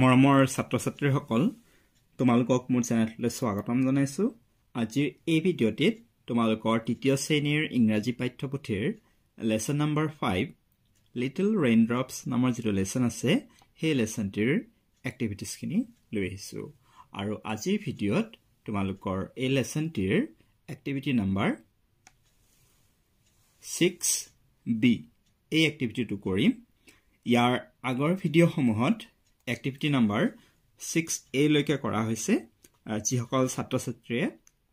মৰমৰ ছাত্ৰ-ছাত্ৰীসকল তোমালোকক মোৰ চেনেললৈ স্বাগতম জনাইছো। আজিৰ এই ভিডিঅ'টিত তোমালোকৰ তৃতীয় শ্ৰেণীৰ ইংৰাজী পাঠ্যপুথিৰ লেসন নম্বৰ 5 লিটল ৰেইনড্ৰপছ নামৰ যিটো লেসন আছে সেই লেসনটিৰ এক্টিভিটিজখিনি লৈ আহিছো। আৰু আজিৰ ভিডিঅ'ত তোমালোকৰ এই লেসনটিৰ এক্টিভিটি নম্বৰ 6B এই এক্টিভিটিটো কৰিম। ইয়াৰ আগৰ ভিডিঅ'সমূহত এক্টিভিটি নম্বৰ 6A লৈকে কৰা হৈছে। যিসকল ছাত্ৰ-ছাত্ৰীয়ে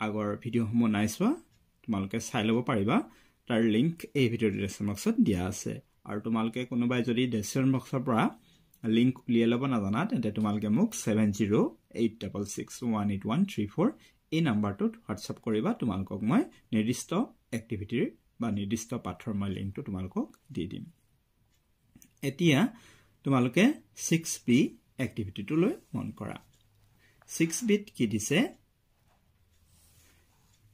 আগৰ ভিডিঅ'সমূহ নাই চোৱা তোমালোকে চাই ল'ব পাৰিবা। তাৰ লিংক এই ভিডিঅ'ৰ ডেছক্ৰিপশ্যন বক্সত দিয়া আছে। আৰু তোমালোকে কোনোবাই যদি ডেছক্ৰিপশ্যন বক্সৰ পৰা লিংক উলিয়াই ল'ব নাজানা তেন্তে তোমালোকে মোক 7086618134 এই নাম্বাৰটোত হোৱাটছআপ কৰিবা। তোমালোকক মই নিৰ্দিষ্ট এক্টিভিটিৰ বা নিৰ্দিষ্ট পাঠৰ মই লিংকটো তোমালোকক দি দিম। এতিয়া তোমালোকে 6B এক্টিভিটিটো লৈ মন কৰা। 6Bত কি দিছে?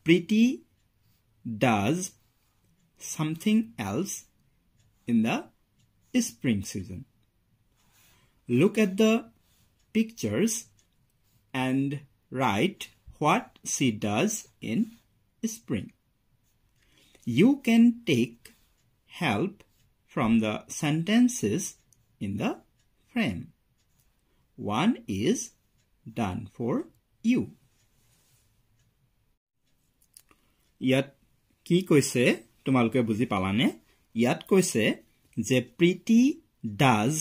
Pretty does something else in the spring season. Look at the pictures and write what she does in spring. You can take help from the sentences in the frame. One is done for you. ইয়াত কি কৈছে তোমালোকে বুজি পালানে? ইয়াত কৈছে যে Pretty does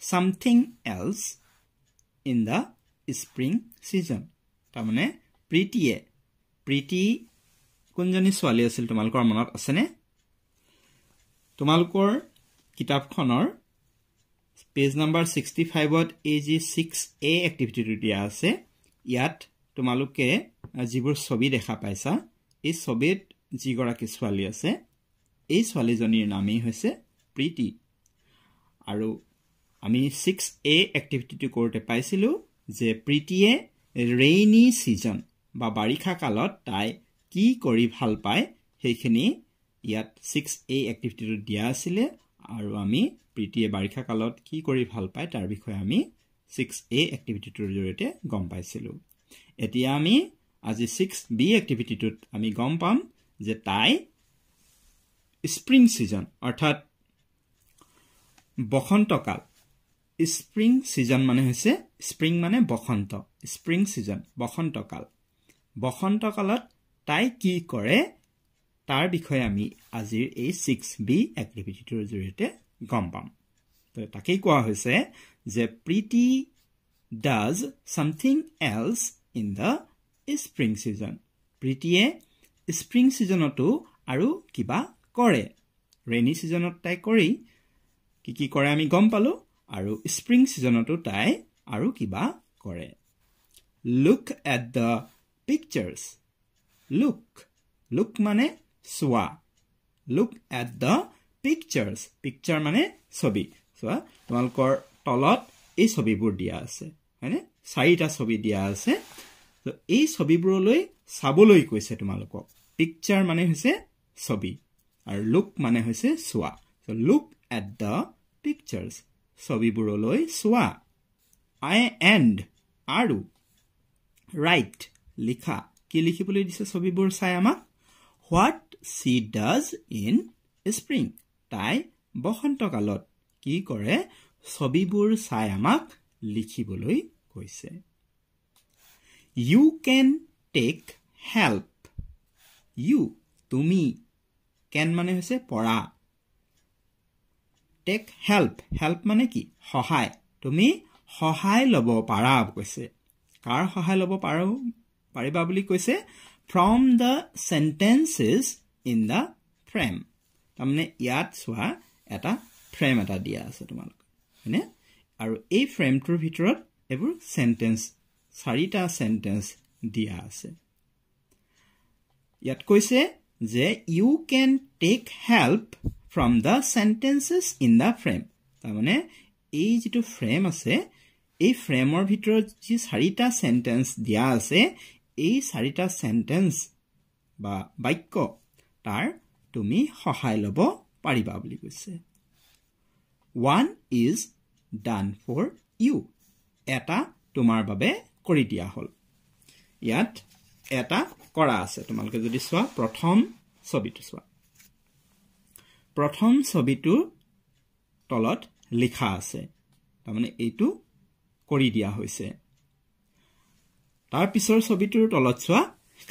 something else in the spring season. তাৰমানে প্ৰীতি কোনজনী ছোৱালী আছিল তোমালোকৰ মনত আছেনে? তোমালোকৰ কিতাপখনৰ পেজ নম্বৰ 65ত এই যি 6A এক্টিভিটিটো দিয়া আছে ইয়াত তোমালোকে যিবোৰ ছবি দেখা পাইছা এই ছবিত যিগৰাকী ছোৱালী আছে এই ছোৱালীজনীৰ নামেই হৈছে প্ৰীতি। আৰু আমি 6A এক্টিভিটিটো কৰোঁতে পাইছিলোঁ যে প্ৰীতিয়ে ৰেইনি ছিজন বা বাৰিষা কালত তাই কি কৰি ভাল পায় সেইখিনি ইয়াত 6A এক্টিভিটিটো দিয়া আছিলে। আৰু আমি প্ৰীতিয়ে বাৰিষা কালত কি কৰি ভাল পায় তাৰ বিষয়ে আমি 6A এক্টিভিটিটোৰ জৰিয়তে গম পাইছিলোঁ। এতিয়া আমি আজি 6B এক্টিভিটিটোত আমি গম পাম যে তাই স্প্ৰিং ছিজন অৰ্থাৎ বসন্তকাল। স্প্ৰিং ছিজন মানে হৈছে স্প্ৰিং মানে বসন্ত, স্প্ৰিং ছিজন বসন্তকাল। বসন্তকালত তাই কি কৰে তাৰ বিষয়ে আমি আজিৰ এই 6B এক্টিভিটিটোৰ জৰিয়তে গম পাম। তো তাকেই কোৱা হৈছে যে Pretty does something else in the spring season. প্ৰীতিয়ে স্প্ৰিং ছিজনতো আৰু কিবা কৰে। ৰেইনি ছিজনত তাই কৰি কি কৰে আমি গম পালোঁ, আৰু স্প্ৰিং ছিজনতো তাই আৰু কিবা কৰে। Look at the pictures. Look মানে চোৱা। Look at the pictures. Picture মানে ছবি। চোৱা তোমালোকৰ তলত এই ছবিবোৰ দিয়া আছে হয়নে? 4টা ছবি দিয়া আছে। তো এই ছবিবোৰলৈ চাবলৈ কৈছে তোমালোকক। পিকচাৰ মানে হৈছে ছবি আৰু লুক মানে হৈছে চোৱা। So look at the pictures. ছবিবোৰলৈ চোৱা। আৰু write লিখা। কি লিখিবলৈ দিছে ছবিবোৰ চাই আমাক? What she does in spring. তাই বসন্তকালত কি কৰে ছবিবোৰ চাই আমাক লিখিবলৈ কৈছে। You can take help. You তুমি can মানে হৈছে পৰা। Take help মানে কি? সহায়। তুমি সহায় ল'ব পাৰা কৈছে। কাৰ সহায় ল'ব পাৰিবা বুলি কৈছে? From the sentences in the frame. তাৰমানে ইয়াত চোৱা এটা ফ্ৰেম এটা দিয়া আছে তোমালোক হয়নে? আৰু এই ফ্ৰেমটোৰ ভিতৰত এইবোৰ চেণ্টেন্স 4টা চেণ্টেন্স দিয়া আছে। ইয়াত কৈছে যে you can take help from the sentences in the frame. তাৰমানে এই যিটো ফ্ৰেম আছে এই ফ্ৰেমৰ ভিতৰত যি 4টা চেণ্টেন্স দিয়া আছে এই 4টা চেণ্টেন্স বা বাক্য তাৰ তুমি সহায় ল'ব পাৰিবা বুলি কৈছে। One is done for you. এটা তোমাৰ বাবে কৰি দিয়া হ'ল ইয়াত এটা কৰা আছে তোমালোকে যদি চোৱা প্ৰথম ছবিটো চোৱা প্ৰথম ছবিটো তলত লিখা আছে তাৰমানে এইটো কৰি দিয়া হৈছে তাৰ পিছৰ ছবিটোৰ তলত চোৱা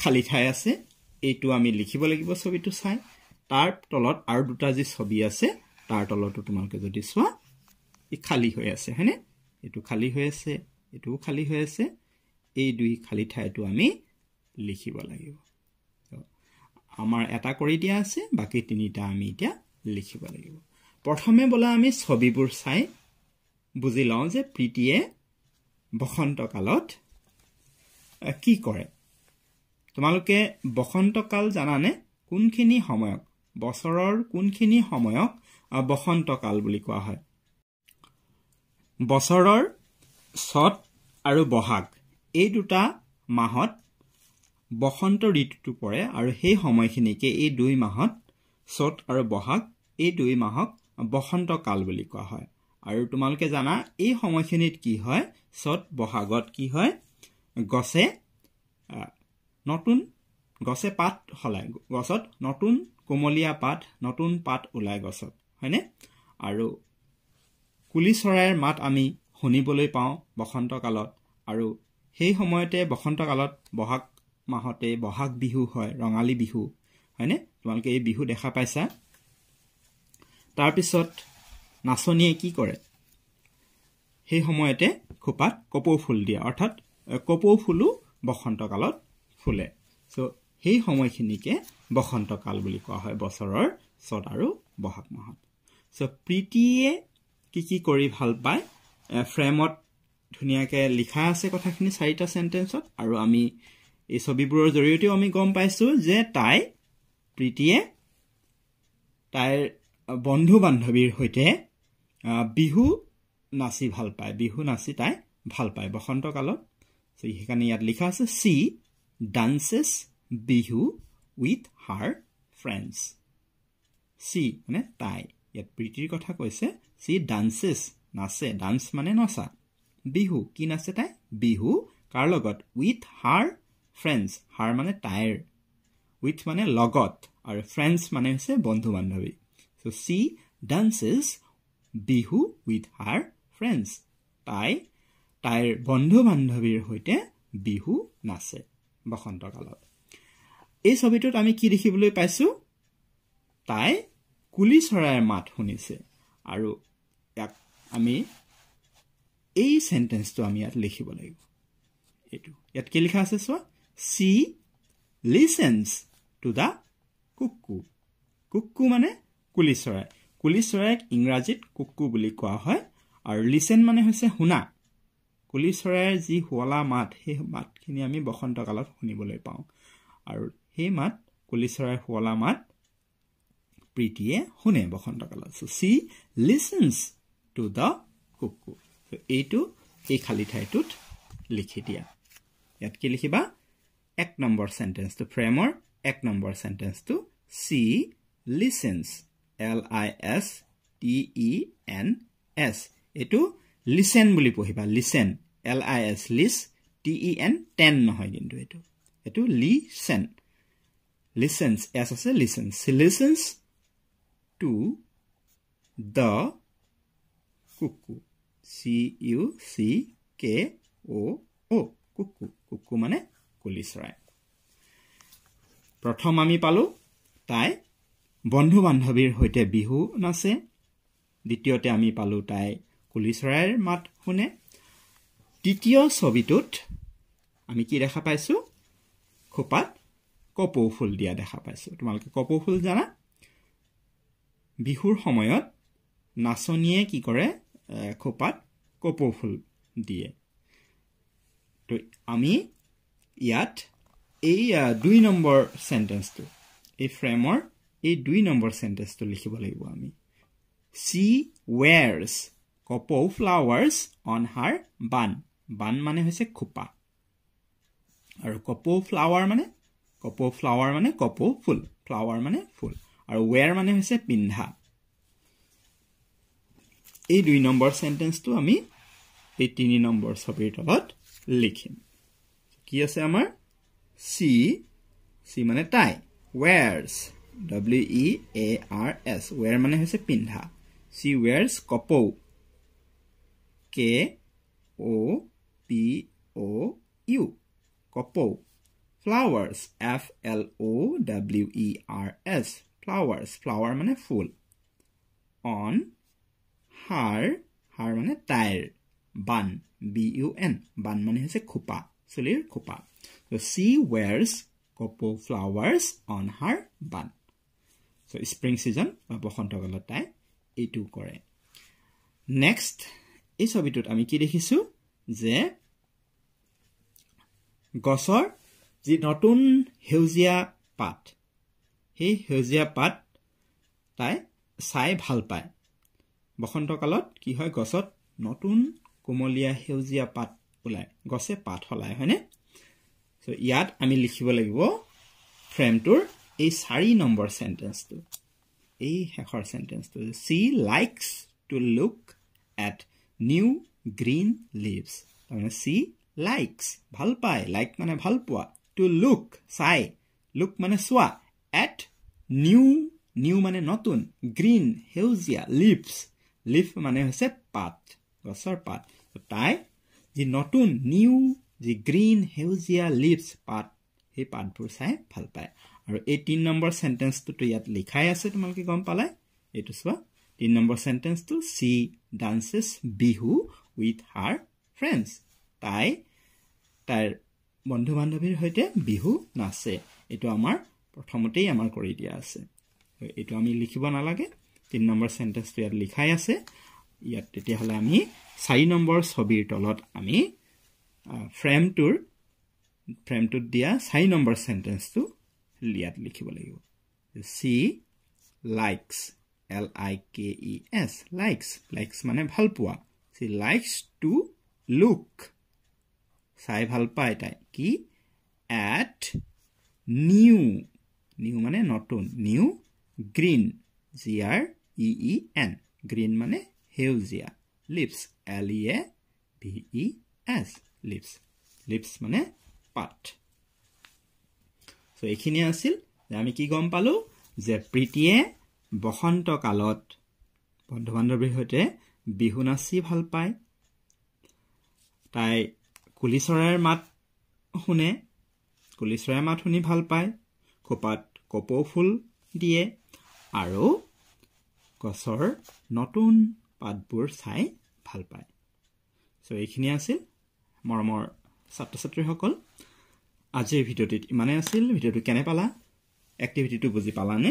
খালি ঠাই আছে এইটো আমি লিখিব লাগিব ছবিটো চাই তাৰ তলত আৰু দুটা যি ছবি আছে তাৰ তলতো তোমালোকে যদি চোৱা এই খালি হৈ আছে হয়নে এইটো খালি হৈ আছে এইটো খালি হৈ আছে এই দুই খালি ঠাইটো আমি লিখিব লাগিব আমাৰ এটা কৰি দিয়া আছে বাকি তিনিটা আমি এতিয়া লিখিব লাগিব প্ৰথমে বলা আমি ছবিবোৰ চাই বুজি লওঁ যে প্ৰীতিয়ে বসন্ত কালত কি কৰে তোমালোকে বসন্ত কাল জানানে কোনখিনি সময়ক বছৰৰ কোনখিনি সময়ক বসন্ত কাল বুলি কোৱা হয় বছৰৰ চত আৰু বহাগ এই দুটা মাহত বসন্ত ঋতুটো পৰে আৰু সেই সময়খিনিকে এই দুই মাহত চত আৰু বহাগ এই দুই মাহক বসন্ত কাল বুলি কোৱা হয় আৰু তোমালোকে জানা এই সময়খিনিত কি হয় চত বহাগত কি হয় গছে নতুন গছে পাত হলাই গছত নতুন কোমলীয়া পাত নতুন পাত ওলাই গছত হয়নে আৰু কুলি চৰাইৰ মাত আমি শুনিবলৈ পাওঁ বসন্ত কালত আৰু সেই সময়তে বসন্ত কালত বহাগ মাহতে বহাগ বিহু হয় ৰঙালী বিহু হয়নে তোমালোকে এই বিহু দেখা পাইছা তাৰ পিছত নাচনীয়ে কি কৰে সেই সময়তে খোপাত কপৌ ফুল দিয়ে অৰ্থাৎ কপৌ ফুলো বসন্ত কালত ফুলে সো সেই সময়খিনিকে বসন্ত কাল বুলি কোৱা হয় বছৰৰ চত আৰু বহাগ মাহত সো প্ৰীতিয়ে কি কৰি ভাল পায় ফ্ৰেমত ধুনিয়াকে লিখা আছে কথাখিনি চাৰিটা সেন্টেন্সত আৰু আমি এই ছবিবোৰৰ জৰিয়তেও আমি গম পাইছো যে প্ৰীতিয়ে তাইৰ বন্ধু বান্ধৱীৰ হৈতে বিহু নাচি ভাল পায় বিহু নাচি তাই ভাল পায় বসন্ত কালত সেইকাৰণে ইয়াত লিখা আছে সি dances Bihu with her friends সি মানে তাই ইয়াত প্ৰীতিৰ কথা কৈছে সি ডান্সেছ নাচে ডান্স মানে নচা বিহু কি নাচে তাই বিহু কাৰ লগত উইথ হাৰ ফ্ৰেণ্ডছ হাৰ মানে তাইৰ উইথ মানে লগত আৰু ফ্ৰেণ্ডছ মানে হৈছে বন্ধু বান্ধৱী so she dances Bihu with her friends তাইৰ বন্ধু বান্ধৱীৰ হৈতে বিহু নাচে বসন্ত কালত এই ছবিটোত আমি কি দেখিবলৈ পাইছো তাই কুলি চৰাইৰ মাত শুনিছে আৰু ইয়াক আমি এই সেন্টেন্সটো আমি ইয়াত লিখিব লাগিব এটো ইয়াত কি লিখা আছে চোৱা she listens to the cuckoo cuckoo মানে কুলি চৰাইক ইংৰাজীত কুকু বুলি কোৱা হয় আৰু লিসেন মানে হৈছে শুনা কুলি চৰাইৰ যি হুৱলা মাত সেই মাতখিনি আমি বসন্ত কালত শুনিবলৈ পাওঁ আৰু সেই মাত কুলি চৰাইৰ হুৱলা মাত প্ৰীতিয়ে শুনে বসন্ত কালত so she listens to the cuckoo so এইটো এই খালি ঠাইটোত লিখি দিয়া ইয়াত কি লিখিবা এক নম্বৰ সেন্টেন্সটো ফ্ৰেমৰ এক নম্বৰ সেন্টেন্সটো she listens LISTENS এটো listen বুলি পঢ়িবা listen LIS LISTEN 10 নহয় কিন্তু এটো listen listens as আছে listens she listens to the cuckoo CUCKOO cuckoo মানে কুলি চৰাই প্ৰথম আমি পালো তাই বন্ধু বান্ধৱীৰ হৈতে বিহু নাচে দ্বিতীয়তে আমি পালো তাই কুলি চৰাইৰ মাত শুনে তৃতীয় ছবিটোত আমি কি দেখা পাইছো খোপাত কপৌ ফুল দিয়া দেখা পাইছো তোমালোকে কপৌ ফুল জানা বিহুৰ সময়ত নাচনীয়ে কি কৰে খোপাত কপৌ ফুল দিয়ে তো আমি ইয়াত এই 2 নম্বৰ সেন্টেন্সটো এই ফ্ৰেমৰ এই 2 নম্বৰ সেন্টেন্সটো লিখিব লাগিব আমি she wears কপৌ flowers on her bun মানে হৈছে খোপা আৰু কপৌ flower মানে কপৌ ফুল flower মানে ফুল আৰু wear মানে হৈছে পিন্ধা এই 2 নম্বৰ সেন্টেন্সটো আমি এই 3 নম্বৰ ছবিৰ তলত লিখিম কি আছে আমাৰ C মানে Tai wears W E A R S wear মানে হৈছে পিন্ধা she wears কপৌ K O P O U কপৌ flowers F L O W E R S flowers flower মানে ফুল on her মানে tair bun B U N bun মানে হৈছে খোপা চুলিৰ খোপা so she wears কপৌ flowers on her bun so spring season বসন্ত কালত তাই এইটো কৰে next এই ছবিটোত আমি কি দেখিছো যে গছৰ যি নতুন হেউজিয়া পাত সেই হেউজিয়া পাত তাই চাই ভাল পায় বসন্ত কালত কি হয় গছত নতুন কোমলীয়া হেউজিয়া পাত ওলায় গছে পাত হলায় হয়নে সো ইয়াত আমি লিখিব লাগিব ফ্ৰেমটোৰ এই 4 নম্বৰ সেন্টেন্সটো এই শেষৰ সেন্টেন্সটো she likes to look at new green leaves তাৰমানে she likes ভাল পায় like মানে ভাল পোৱা to look চাই look মানে চোৱা at new মানে নতুন green হেউজিয়া leaf মানে হৈছে পাত গছৰ পাত তাই যি নতুন নিউ যি গ্ৰীন হেউজিয়া leaves পাত সেই পাতবোৰ চাই ভাল পায় আৰু এই 3 নম্বৰ সেন্টেন্সটো ইয়াত লিখাই আছে তোমালোকে গম পালে এটো চোৱা 3 number সেন্টেন্সটো she dances bihu with her friends তাই তাইৰ বন্ধু বান্ধৱীৰ সৈতে বিহু নাচে এটো আমাৰ প্ৰথমতেই আমাৰ কৰি দিয়া আছে এটো আমি লিখিব নালাগে 3 নম্বৰ সেন্টেন্সটো ইয়াত লিখাই আছে ইয়াত তেতিয়া হলে আমি 4 নম্বৰ ছবিৰ তলত আমি ফ্ৰেমটোত দিয়া 4 নম্বৰ সেন্টেন্সটো ইয়াত লিখিব লাগিব she likes L I K E S likes মানে ভাল পোৱা she likes to look চাই ভাল পায় তাই কি at new মানে নতুন new green G R E E N green মানে হেউজিয়া leaves L E A V E S leaves মানে পাত সো এইখিনি আছিল যে আমি কি গম পালো যে প্ৰীতিয়ে বসন্ত কালত বন্ধু বান্ধৱীৰ সৈতে বিহু নাচি ভাল পায় তাই কুলি চৰাইৰ মাত শুনি ভাল পায় খোপাত কপৌ ফুল দিয়ে আৰু গছৰ নতুন পাতবোৰ চাই ভাল পায় সো এইখিনি আছিল মৰমৰ ছাত্ৰ ছাত্ৰীসকল আজিৰ ভিডিঅ'টিত ইমানে আছিল ভিডিঅ'টো কেনে পালা এক্টিভিটিটো বুজি পালানে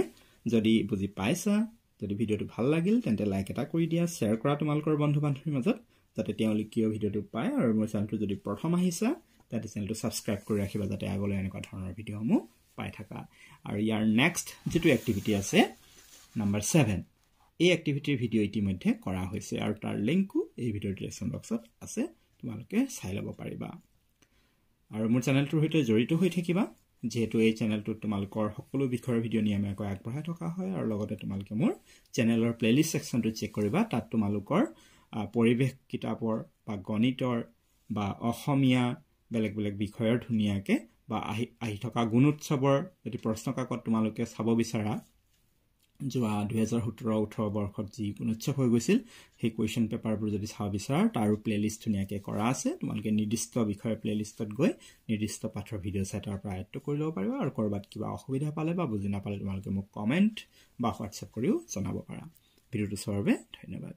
যদি বুজি পাইছা যদি ভিডিঅ'টো ভাল লাগিল তেন্তে লাইক এটা কৰি দিয়া শেয়াৰ কৰা তোমালোকৰ বন্ধু বান্ধৱীৰ মাজত যাতে তেওঁলোকেও ভিডিঅ'টো পায় আৰু মোৰ চেনেলটো যদি প্ৰথম আহিছা তেন্তে চেনেলটো সাবস্ক্ৰাইব কৰি ৰাখিবা যাতে আগলৈ এনেকুৱা ধৰণৰ ভিডিঅ'সমূহ পাই থাকা আৰু ইয়াৰ নেক্সট যেটো এক্টিভিটি আছে নম্বৰ 7 এই এক্টিভিটিৰ ভিডিঅ' ইতিমধ্যে কৰা হৈছে আৰু তাৰ লিংকও এই ভিডিঅ'ৰ ডেসক্ৰিপচন বক্সত আছে তোমালোকে চাই ল'ব পাৰিবা আৰু মোৰ চেনেলটোৰ সৈতে জড়িত হৈ থাকিবা যেহেতু এই চেনেলটো তোমালোকৰ সকলো বিষয়ৰ ভিডিঅ' নিয়মীয়াকৈ আগবঢ়াই থকা হয় আৰু লগতে তোমালোকে মোৰ চেনেলৰ প্লেলিষ্ট সেকশনটো চেক কৰিবা তাত তোমালোকৰ পৰিবেশ কিতাপৰ বা গণিতৰ বা অসমীয়া বেলেগ বিষয়ৰ ধুনিয়াকে বা আহি থকা গুণোৎসৱৰ যদি প্ৰশ্ন কাকত তোমালোকে চাব বিচাৰা যোৱা 2017-18 বৰ্ষত যি গুণোৎসৱ হৈ গৈছিল সেই কোৱেশ্চন পেপাৰবোৰ যদি চাব বিচাৰা তাৰো প্লেলিষ্ট ধুনিয়াকে কৰা আছে তোমালোকে নিৰ্দিষ্ট বিষয়ৰ প্লেলিষ্টত গৈ নিৰ্দিষ্ট পাঠৰ ভিডিঅ' চাই তাৰ পৰা আয়ত্ত কৰি ল'ব পাৰিবা আৰু কৰবাত কিবা অসুবিধা পালে বা বুজি নাপালে তোমালোকে মোক কমেন্ট বা হোৱাটছএপ কৰিও জনাব পাৰা ভিডিঅ'টো চোৱাৰ বাবে ধন্যবাদ